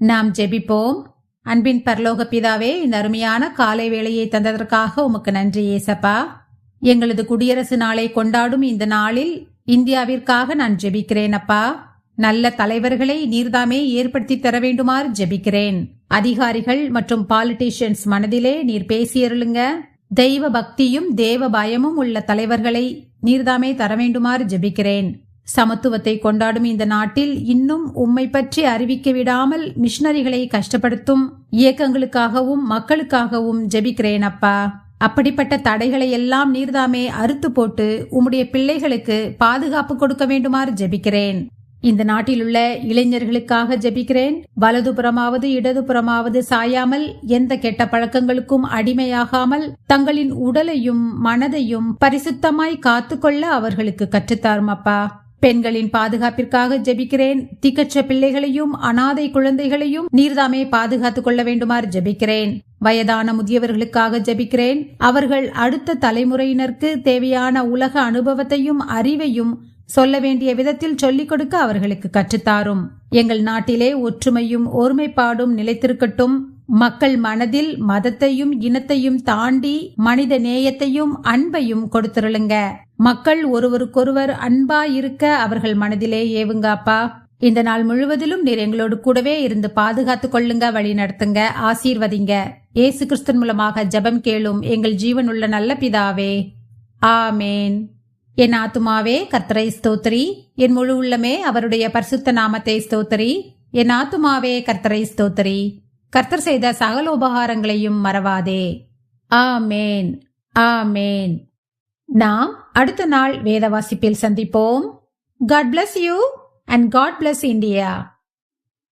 நாம் ஜெபிப்போம். அன்பின் பரலோக பிதாவே, இந்த அருமையான காலை வேளையை தந்ததற்காக உமக்கு நன்றி ஏசப்பா. எங்களது குடியரசு நாளை கொண்டாடும் இந்த நாளில் இந்தியாவிற்காக நான் ஜெபிக்கிறேன் அப்பா. நல்ல தலைவர்களை நீர்தாமே ஏற்படுத்தி தர வேண்டுமாறு ஜெபிக்கிறேன். அதிகாரிகள் மற்றும் பாலிட்டிஷியன்ஸ் மனதிலே நீர் பேசியருளுங்க. தெய்வ பக்தியும் தேவ பயமும் உள்ள தலைவர்களை நீர்தாமே தர வேண்டுமாறு ஜெபிக்கிறேன். சமத்துவத்தை கொண்டாடும் இந்த நாட்டில் இன்னும் உம்மை பற்றி அறிவிக்க விடாமல் மிஷனரிகளை கஷ்டப்படுத்தும் இயக்கங்களுக்காகவும் மக்களுக்காகவும் ஜெபிக்கிறேன் அப்பா. அப்படிப்பட்ட தடைகளை எல்லாம் நீர்தாமே அறுத்து போட்டு உம்முடைய பிள்ளைகளுக்கு பாதுகாப்பு கொடுக்க வேண்டுமாறு ஜெபிக்கிறேன். இந்த நாட்டில் உள்ள இளைஞர்களுக்காக ஜெபிக்கிறேன். வலதுபுறமாவது இடதுபுறமாவது சாயாமல் எந்த கெட்ட பழக்கங்களுக்கும் அடிமையாகாமல் தங்களின் உடலையும் மனதையும் பரிசுத்தமாய் காத்துக்கொள்ள அவர்களுக்கு கற்றுத்தாரும் அப்பா. பெண்களின் பாதுகாப்பிற்காக ஜெபிக்கிறேன். திக்கற்ற பிள்ளைகளையும் அனாதை குழந்தைகளையும் நீர்தாமே பாதுகாத்துக் கொள்ள வேண்டுமாறு ஜெபிக்கிறேன். வயதான முதியவர்களுக்காக ஜெபிக்கிறேன். அவர்கள் அடுத்த தலைமுறையினருக்கு தேவையான உலக அனுபவத்தையும் அறிவையும் சொல்ல வேண்டிய விதத்தில் சொல்லிக் கொடுக்க அவர்களுக்கு கற்றுத்தாரும். எங்கள் நாட்டிலே ஒற்றுமையும் ஒருமைப்பாடும் நிலைத்திருக்கட்டும். மக்கள் மனதில் மதத்தையும் இனத்தையும் தாண்டி மனித நேயத்தையும் அன்பையும் கொடுத்துருளுங்க. மக்கள் ஒருவருக்கொருவர் அன்பா இருக்க அவர்கள் மனதிலே ஏவுங்காப்பா. இந்த நாள் முழுவதிலும் நீர் எங்களோடு கூடவே இருந்து பாதுகாத்துக் கொள்ளுங்க, வழி நடத்துங்க, ஆசீர்வதிங்க. இயேசு கிறிஸ்துவின் மூலமாக ஜெபம் கேளும் எங்கள் ஜீவனுள்ள நல்ல பிதாவே, ஆமேன். என் ஆத்துமாவே கர்த்தரை ஸ்தோத்திரி, என் முழு உள்ளமே அவருடைய பரிசுத்த நாமத்தை ஸ்தோத்திரி. என் ஆத்துமாவே கர்த்தரை ஸ்தோத்திரி, கர்த்தர் செய்த சகல உபகாரங்களையும் மறவாதே. ஆமேன், ஆமேன். நாம் அடுத்த நாள் வேத வாசிப்பில் சந்திப்போம். God bless you and God bless India.